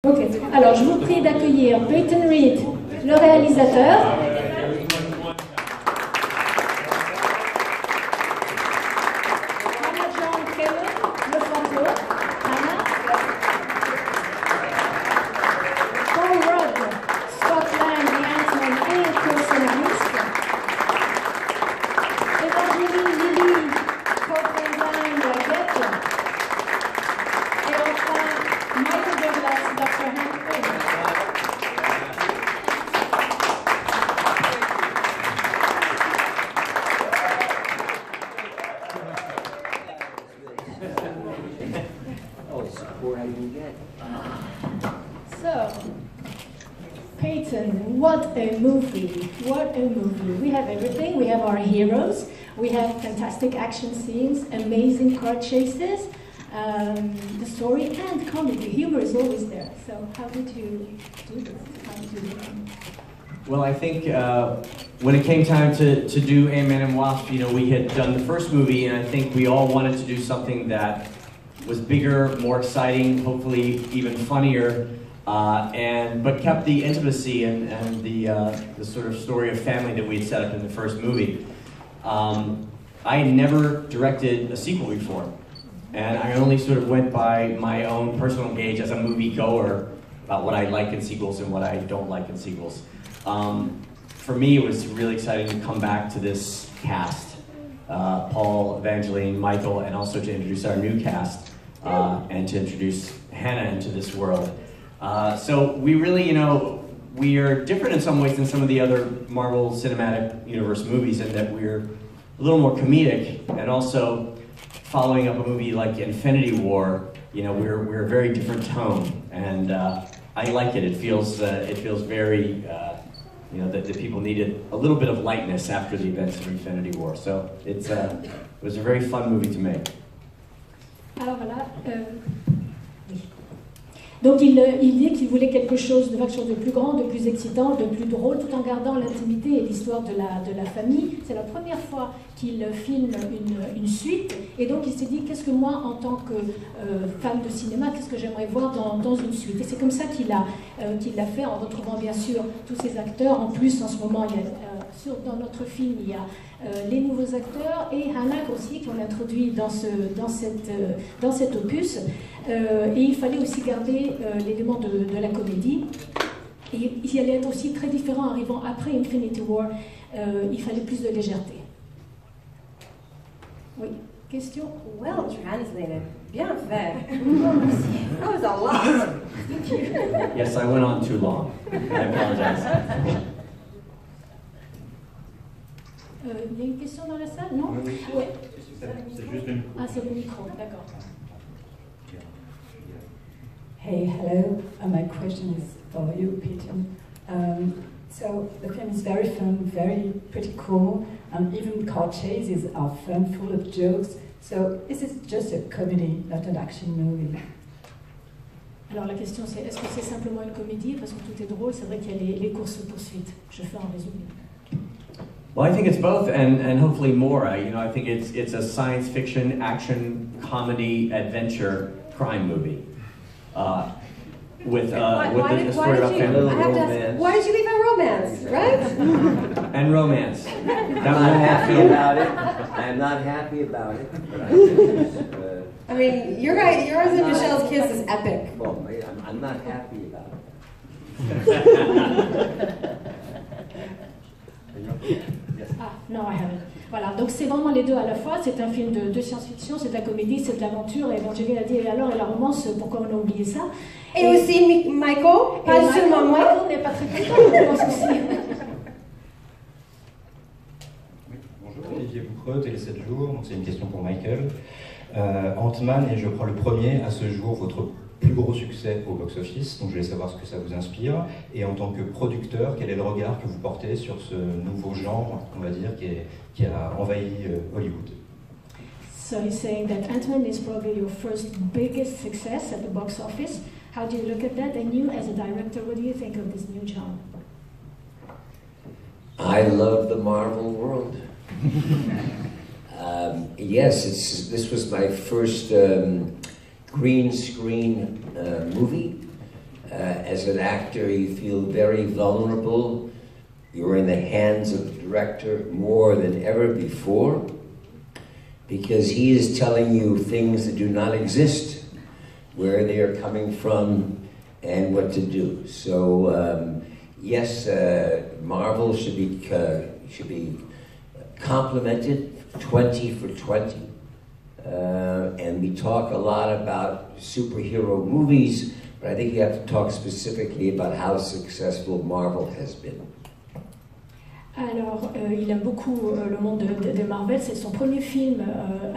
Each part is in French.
Ok, alors je vous prie d'accueillir Peyton Reed, le réalisateur. Hannah John Kelly, le photo. Hannah. Paul Rudd, Scott Lang, The Ant-Man et co-scénariste. Evangeline Lilly, co-design la guette. Et enfin, Michael Douglas, Dr. Hank Pym. So, Peyton, what a movie, what a movie. We have everything, we have our heroes, we have fantastic action scenes, amazing car chases, the story and comedy. Humor is always there. So how did you do this? How did you do it? Well, I think when it came time to do Ant-Man and Wasp, you know, we had done the first movie, and I think we all wanted to do something that was bigger, more exciting, hopefully even funnier, but kept the intimacy and the sort of story of family that we had set up in the first movie. I had never directed a sequel before, and I only sort of went by my own personal gauge as a movie goer about what I like in sequels and what I don't like in sequels. For me, it was really exciting to come back to this cast, Paul, Evangeline, Michael, and also to introduce our new cast, and to introduce Hannah into this world. So we really, you know, we are different in some ways than some of the other Marvel Cinematic Universe movies in that we're a little more comedic, and also following up a movie like Infinity War, you know, we're a very different tone, and I like it. It feels very, you know, that people needed a little bit of lightness after the events of Infinity War. So it was a very fun movie to make. Alors voilà. Oui. Donc il dit qu'il voulait quelque chose de plus grand, de plus excitant, de plus drôle, tout en gardant l'intimité et l'histoire de la famille. C'est la première fois qu'il filme une suite, et donc il s'est dit, qu'est-ce que moi, en tant que fan de cinéma, qu'est-ce que j'aimerais voir dans une suite. Et c'est comme ça qu'il l'a fait, en retrouvant bien sûr tous ces acteurs. En plus, en ce moment, il y a, dans notre film, il y a les nouveaux acteurs et Hannah aussi qu'on introduit dans cet opus, et il fallait aussi garder l'élément de la comédie, et il allait être aussi très différent arrivant après Infinity War. Il fallait plus de légèreté. Oui, question? Well translated. Bien fait. That was a lot. Thank you. Yes, I went on too long. I apologize. Il y a une question dans la salle, non? Oui. Ouais. C'est juste le micro. Ah, c'est le micro, d'accord. Hey, hello. My question is for you, Peter. So the film is very fun, very pretty cool, and even car chases are fun, full of jokes. So is it just a comedy, not an action movie? Alors la question c'est, est-ce que c'est simplement une comédie? Parce que tout est drôle, c'est vrai qu'il y a les courses-poursuites. Je fais un résumé. Well, I think it's both, and hopefully more. You know, I think it's a science fiction, action, comedy, adventure, crime movie, with a story about family. Why did you leave out romance, right? And romance. I'm not happy about it. I'm not happy about it. But I think I mean, you're right. Yours and Michelle's kiss is epic. well, I'm not happy about it. Ah, non, I haven't. Voilà, donc c'est vraiment les deux à la fois. C'est un film de science-fiction, c'est de la comédie, c'est de l'aventure. Et Evangeline a dit, et alors, et la romance, pourquoi on a oublié ça? Et aussi Michael, pas seulement moi. Michael n'est pas très content de la romance aussi. Bonjour, Olivier Boucreut, Télé 7 jours. Donc c'est une question pour Michael. Ant-Man est, je crois, le premier à ce jour votre plus gros succès au box-office, donc je voulais savoir ce que ça vous inspire, et en tant que producteur, quel est le regard que vous portez sur ce nouveau genre, on va dire, qui a envahi Hollywood. So he's saying that Ant-Man is probably your first biggest success at the box office. How do you look at that? And you, as a director, what do you think of this new genre? I love the Marvel world. Yes, this was my first green screen movie. as an actor, you feel very vulnerable. You're in the hands of the director more than ever before, because he is telling you things that do not exist, where they are coming from, and what to do. So yes, Marvel should be complimented 20 for 20. And we talk a lot about superhero movies, but I think you have to talk specifically about how successful Marvel has been. Alors, il aime beaucoup le monde de Marvel, c'est son premier film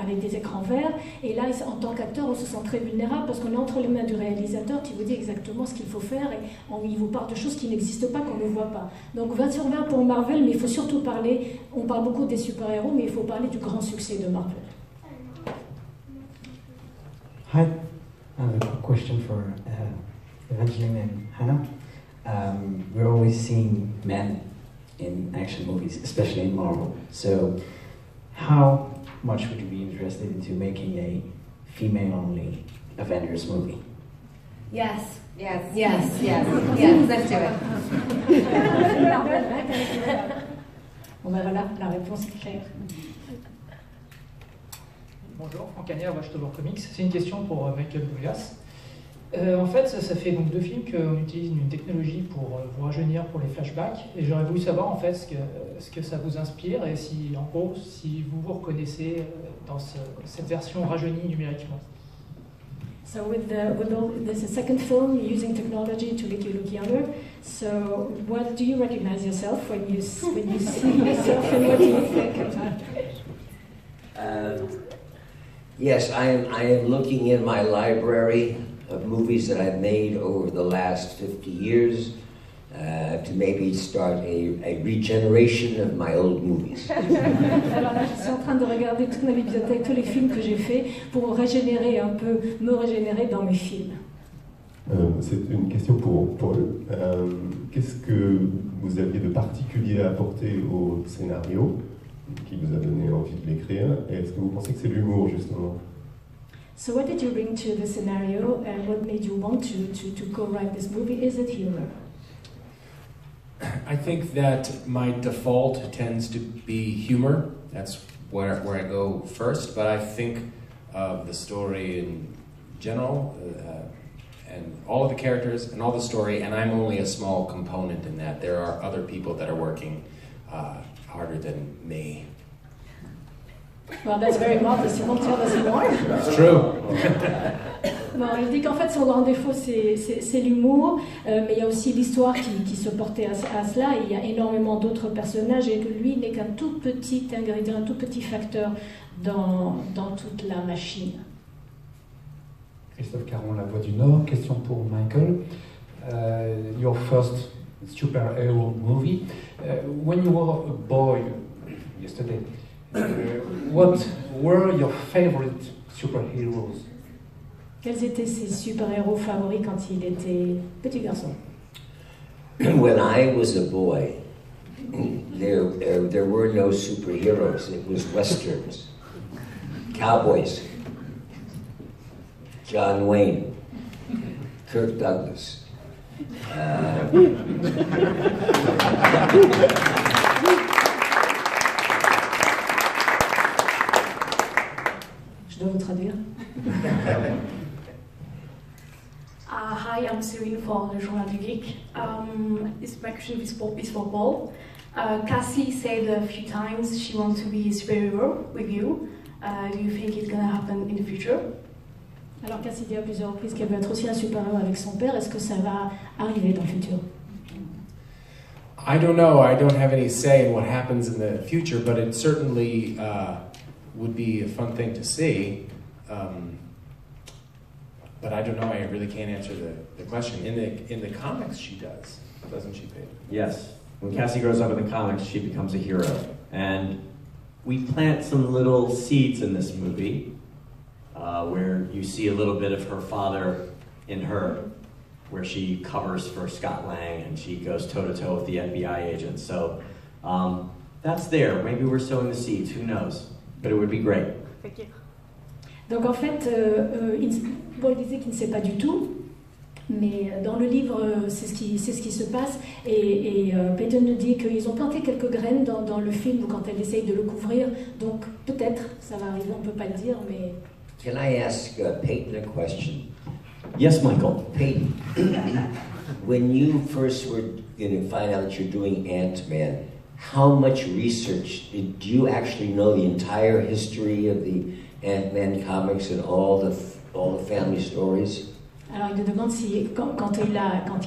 avec des écrans verts, et là, en tant qu'acteur, on se sent très vulnérable parce qu'on est entre les mains du réalisateur qui vous dit exactement ce qu'il faut faire, et il vous parle de choses qui n'existent pas, qu'on ne voit pas. Donc 20 sur 20 pour Marvel, mais il faut surtout parler, on parle beaucoup des super-héros, mais il faut parler du grand succès de Marvel. Hi, I have a quick question for Evangeline and Hannah. We're always seeing men in action movies, especially in Marvel. So, how much would you be interested into making a female-only Avengers movie? Yes. Yes. Yes. Yes. Yes. Let's do it. Bon ben voilà, la réponse est claire. Bonjour, Franck Agnières, Watch Tower Comics. C'est une question pour Michael Douglas. En fait, ça fait donc 2 films qu'on utilise une technologie pour vous rajeunir pour les flashbacks, et j'aurais voulu savoir en fait ce que ça vous inspire et si, en gros, si vous vous reconnaissez dans cette version rajeunie numériquement. So there's a second film using technology to make you look younger. So what do you recognize yourself when you see yourself, and what do you think about it? Yes, I am looking in my library of movies that I've made over the last 50 years to maybe start a regeneration of my old movies. Alors là, je suis en train de regarder toute ma bibliothèque, tous les films que j'ai faits pour régénérer un peu, me régénérer dans mes films. C'est une question pour Paul. Qu'est-ce que vous aviez de particulier à apporter au scénario qui vous a donné envie de l'écrire, et est-ce que vous pensez que c'est l'humour justement? So what did you bring to the scenario, and what made you want to co-write this movie? Is it humor? I think that my default tends to be humor. That's where I go first, but I think of the story in general, and all of the characters and all the story, and I'm only a small component in that. There are other people that are working harder than me. Well, that's very modest. You won't tell us more. It's true. Non, il dit qu'en fait son grand défaut c'est l'humour, mais il y a aussi l'histoire qui se portait à cela. Et il y a énormément d'autres personnages et que lui n'est qu'un tout petit ingrédient, un tout petit facteur dans toute la machine. Christophe Caron, La Voix du Nord. Question pour Michael. Your first superhero movie. When you were a boy yesterday, what were your favorite superheroes? Quels étaient ses super-héros favoris quand il était petit garçon? When I was a boy, there were no superheroes. It was westerns, cowboys, John Wayne, Kirk Douglas. Je dois vous traduire. Hi, I'm Cyrine for Le Journal du Geek. This question is for Paul. Cassie said a few times she wants to be a superhero with you. Do you think it's going to happen in the future? Alors Cassie dit à plusieurs reprises qu'elle veut être aussi un super-héros avec son père. Est-ce que ça va arriver dans le futur? I don't know. I don't have any say in what happens in the future, but it certainly would be a fun thing to see. But I don't know. I really can't answer the question. In the comics, she does, doesn't she, Pete? Yes. When Cassie grows up in the comics, she becomes a hero, and we plant some little seeds in this movie where you see a little bit of her father in her, where she covers for Scott Lang and she goes toe-to-toe with the FBI agent. So that's there. Maybe we're sowing the seeds. Who knows? But it would be great. Donc en fait, Paul disait qu'il ne sait pas du tout, Mais dans le livre, c'est ce qui se passe. Et Peyton nous dit qu'ils ont planté quelques graines dans le film quand elle essaye de le couvrir. Donc peut-être, ça va arriver, on ne peut pas le dire, mais... Can I ask Peyton a question? Yes, Michael. Peyton, when you first were going to find out that you're doing Ant-Man, how much research did you actually know the entire history of the Ant-Man comics and all the family stories? Alors il me demande si quand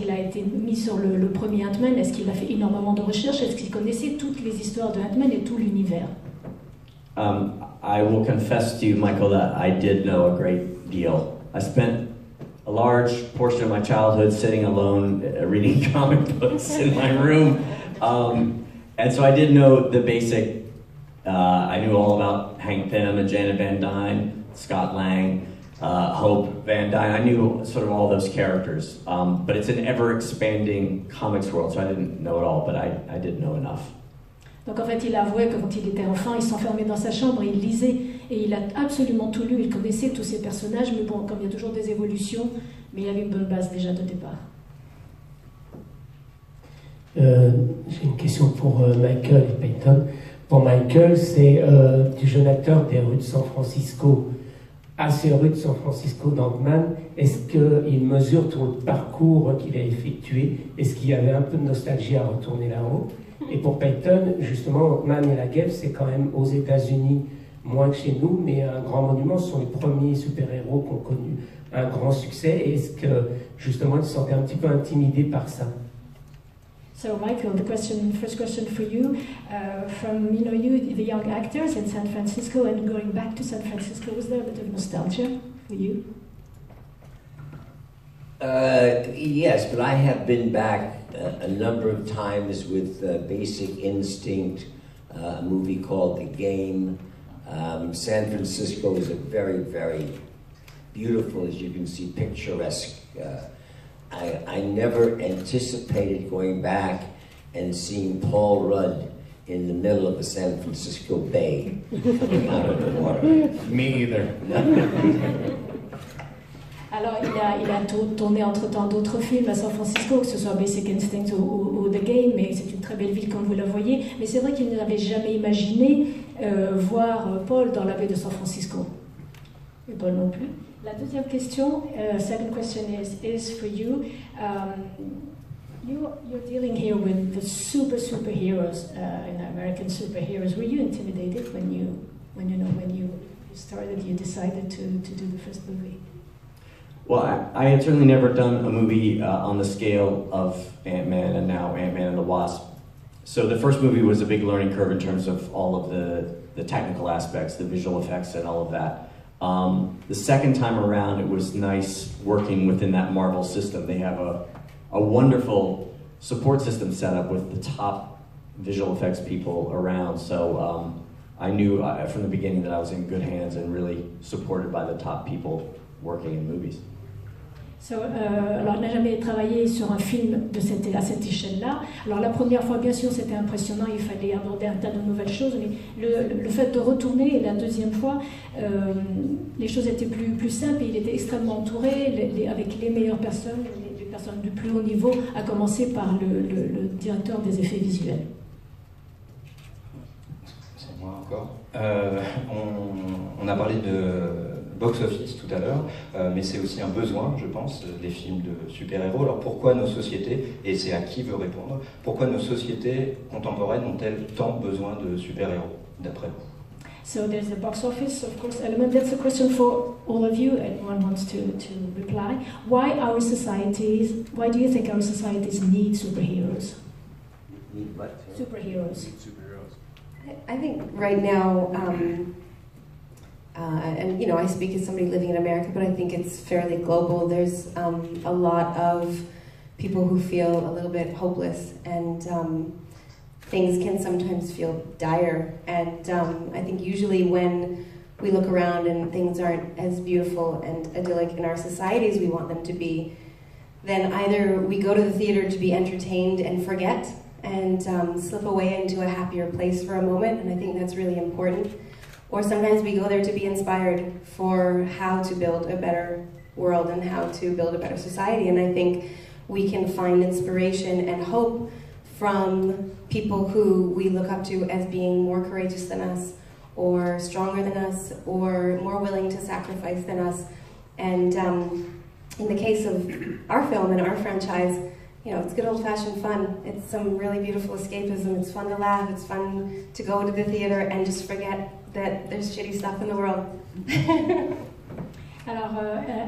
il a été mis sur le premier Ant-Man, est-ce qu'il a fait énormément de recherches, est-ce qu'il connaissait toutes les histoires de Ant-Man et tout l'univers? I will confess to you, Michael, that I did know a great deal. I spent a large portion of my childhood sitting alone reading comic books in my room. And so I did know the basic, I knew all about Hank Pym and Janet Van Dyne, Scott Lang, Hope Van Dyne. I knew sort of all those characters. But it's an ever-expanding comics world, so I didn't know it all, but I did know enough. Donc en fait, il avouait que quand il était enfant, il s'enfermait dans sa chambre, il lisait, et il a absolument tout lu, il connaissait tous ces personnages, mais bon, comme il y a toujours des évolutions, mais il avait une bonne base déjà de départ. J'ai une question pour Michael et Peyton. Pour Michael, c'est du jeune acteur des rues de San Francisco à ces rues de San Francisco d'Ant-Man. Est-ce qu'il mesure tout le parcours qu'il a effectué? Est-ce qu'il y avait un peu de nostalgie à retourner là-haut? Et pour Peyton, justement, Ant-Man et la Guêpe, c'est quand même aux États-Unis, moins que chez nous, mais un grand monument. Ce sont les premiers super-héros qui ont connu un grand succès. Et est-ce que, justement, ils se sentaient un petit peu intimidés par ça? So Michael, first question for you, from you, the young actors in San Francisco and going back to San Francisco, was there a bit of nostalgia for you? Yes, but I have been back a number of times with Basic Instinct, a movie called The Game. San Francisco is a very, very beautiful, as you can see, picturesque. I never anticipated going back and seeing Paul Rudd in the middle of the San Francisco Bay coming out of the water. Me either. Alors, il a tourné entre-temps d'autres films à San Francisco, que ce soit Basic Instinct ou The Game, mais c'est une très belle ville comme vous la voyez. Mais c'est vrai qu'il n'avait jamais imaginé voir Paul dans la baie de San Francisco. Et Paul non plus. La deuxième question, second question is for you. You're dealing here with the superheroes, and American superheroes. Were you intimidated when you started? You decided to do the first movie. Well, I had certainly never done a movie on the scale of Ant-Man and now Ant-Man and the Wasp. So the first movie was a big learning curve in terms of all of the technical aspects, the visual effects and all of that. The second time around, it was nice working within that Marvel system. They have a wonderful support system set up with the top visual effects people around. So I knew from the beginning that I was in good hands and really supported by the top people working in movies. Alors, il n'a jamais travaillé sur un film à cette échelle-là. Alors, la première fois, bien sûr, c'était impressionnant, il fallait aborder un tas de nouvelles choses, mais le fait de retourner, la deuxième fois, les choses étaient plus simples, et il était extrêmement entouré, avec les meilleures personnes, les personnes du plus haut niveau, à commencer par le directeur des effets visuels. C'est moi encore. On a parlé de box-office tout à l'heure, mais c'est aussi un besoin, je pense, des films de super-héros. Alors pourquoi nos sociétés, et c'est à qui veut répondre, pourquoi nos sociétés contemporaines ont-elles tant besoin de super-héros, d'après vous? So there's the box office, of course, element. That's a question for all of you. Anyone wants to reply? Why do you think our societies need superheroes? Need what? Superheroes. I think right now, and I speak as somebody living in America, but I think it's fairly global. There's a lot of people who feel a little bit hopeless, and things can sometimes feel dire. And I think usually when we look around and things aren't as beautiful and idyllic in our society as we want them to be, then either we go to the theater to be entertained and forget and slip away into a happier place for a moment, and I think that's really important. Or sometimes we go there to be inspired for how to build a better world and how to build a better society. And I think we can find inspiration and hope from people who we look up to as being more courageous than us, or stronger than us, or more willing to sacrifice than us. And in the case of our film and our franchise, you know, it's good old-fashioned fun. It's some really beautiful escapism. It's fun to laugh. It's fun to go to the theater and just forget that there's shitty stuff in the world. Alors,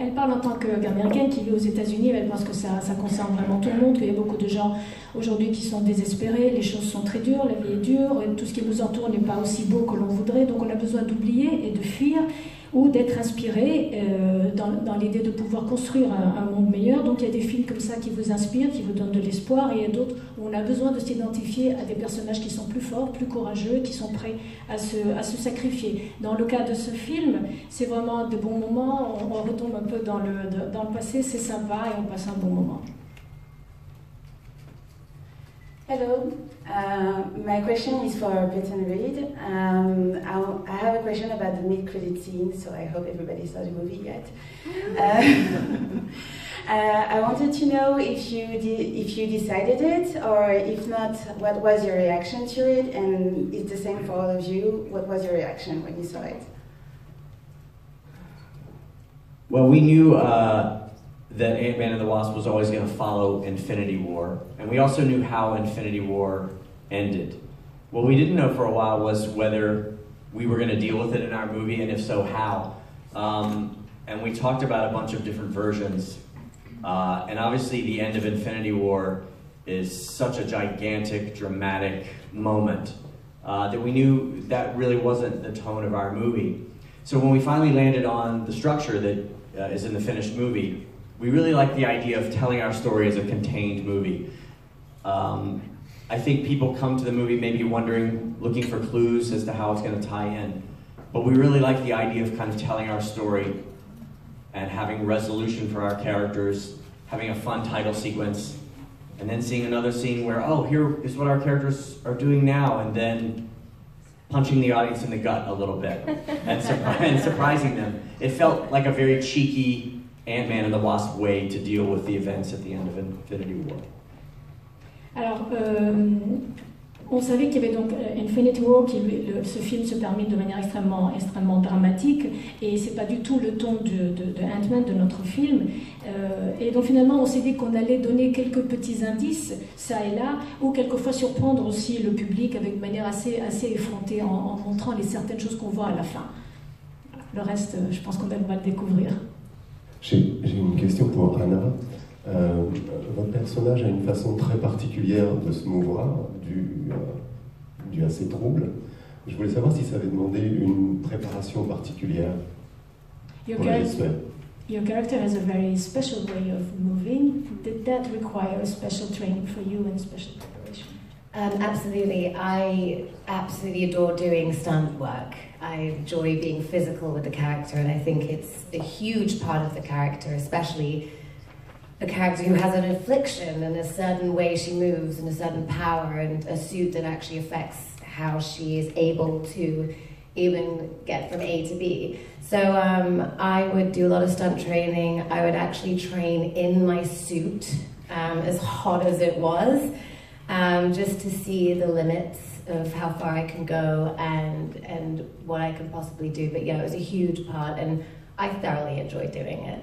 elle parle en tant qu'américaine qui vit aux États-Unis, elle pense que ça concerne vraiment tout le monde, qu'il y a beaucoup de gens aujourd'hui qui sont désespérés, les choses sont très dures, la vie est dure, et tout ce qui nous entoure n'est pas aussi beau que l'on voudrait, donc on a besoin d'oublier et de fuir, ou d'être inspiré dans l'idée de pouvoir construire un monde meilleur. Donc il y a des films comme ça qui vous inspirent, qui vous donnent de l'espoir, et il y a d'autres où on a besoin de s'identifier à des personnages qui sont plus forts, plus courageux, qui sont prêts à se sacrifier. Dans le cas de ce film, c'est vraiment de bons moments, on retombe un peu dans le passé, c'est sympa et on passe un bon moment. Hello, my question is for Peyton Reed. I have a question about the mid-credit scene, so I hope everybody saw the movie yet. I wanted to know if you decided it, or if not, what was your reaction to it, and it's the same for all of you. What was your reaction when you saw it? Well, we knew that Ant-Man and the Wasp was always going to follow Infinity War, and we also knew how Infinity War ended. What we didn't know for a while was whether we were going to deal with it in our movie, and if so, how. And we talked about a bunch of different versions, and obviously the end of Infinity War is such a gigantic, dramatic moment that we knew that really wasn't the tone of our movie. So when we finally landed on the structure that is in the finished movie, we really like the idea of telling our story as a contained movie. I think people come to the movie maybe wondering, looking for clues as to how it's going to tie in. But we really like the idea of kind of telling our story and having resolution for our characters, having a fun title sequence, and then seeing another scene where, oh, here is what our characters are doing now, and then punching the audience in the gut a little bit and surprising them. It felt like a very cheeky Ant-Man and the Wasp way to deal with the events at the end of Infinity War. Alors, on savait qu'il y avait donc Infinity War, ce film se termine de manière extrêmement dramatique, et c'est pas du tout le ton de Ant-Man, de notre film. Et donc finalement, on s'est dit qu'on allait donner quelques petits indices, ça et là, ou quelquefois surprendre aussi le public avec une manière assez effrontée en montrant certaines choses qu'on voit à la fin. Le reste, je pense qu'on va le découvrir. J'ai une question pour Anna. Votre personnage a une façon très particulière de se mouvoir, dû à ses troubles. Je voulais savoir si ça avait demandé une préparation particulière pour l'espère. Your character has a very special way of moving. Did that require a special training for you and special preparation? Absolutely. I absolutely adore doing stunt work. I enjoy being physical with the character, and I think it's a huge part of the character, especially a character who has an affliction and a certain way she moves and a certain power and a suit that actually affects how she is able to even get from A to B. So I would do a lot of stunt training. I would actually train in my suit, as hot as it was, just to see the limits of how far I can go and what I can possibly do. But yeah, it was a huge part, and I thoroughly enjoyed doing it.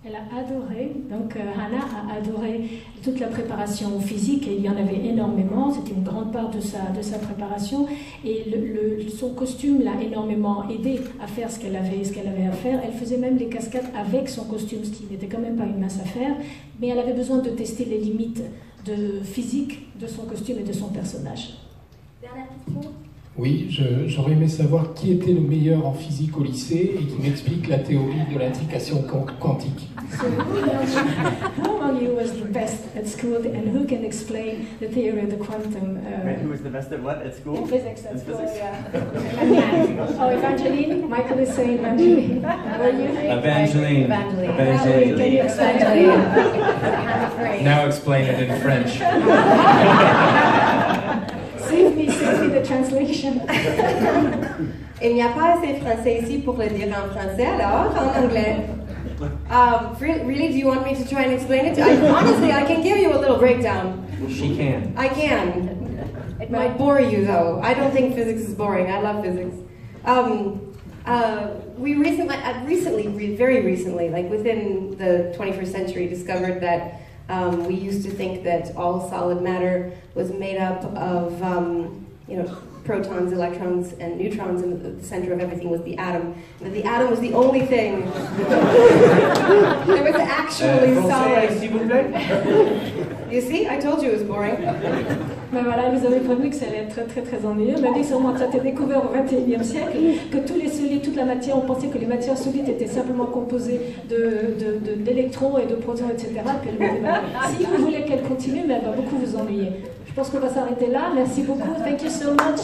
Elle a adoré, donc Hannah a adoré toute la préparation physique, et il y en avait énormément, c'était une grande part de sa préparation, et son costume l'a énormément aidé à faire ce qu'elle avait à faire. Elle faisait même les cascades avec son costume, ce qui n'était quand même pas une mince affaire, mais elle avait besoin de tester les limites physiques de son costume et de son personnage. Dernière question. Oui, j'aurais aimé savoir qui était le meilleur en physique au lycée et qui m'explique la théorie de l'intrication quantique. So, who among you was the best at school, and who can explain the theory of the quantum? And who was the best at what at school? In physics at school, yeah. Oh, Evangeline? Michael is saying Evangeline. Evangeline. Can you explain? Now explain it in French. Save me the translation. Il n'y a pas assez français ici pour le dire en français, alors en anglais. Really, do you want me to try and explain it? Honestly, I can give you a little breakdown. She can. I can. It might bore you, though. I don't think physics is boring. I love physics. We recently, very recently, like within the 21st century, discovered that we used to think that all solid matter was made up of, protons, electrons, and neutrons, and the center of everything was the atom. And that the atom was the only thing that was actually solid. You see, I told you it was boring. Mais voilà, vous avez prévenu que ça allait être très très très ennuyeux. Mais dès que ça a été découvert au XXIe siècle, que tous les solides, toute la matière, on pensait que les matières solides étaient simplement composées d'électrons et de protons, etc. Puis elle m'a dit, si vous voulez qu'elle continue, mais elle va beaucoup vous ennuyer. Je pense qu'on va s'arrêter là. Merci beaucoup. Thank you so much.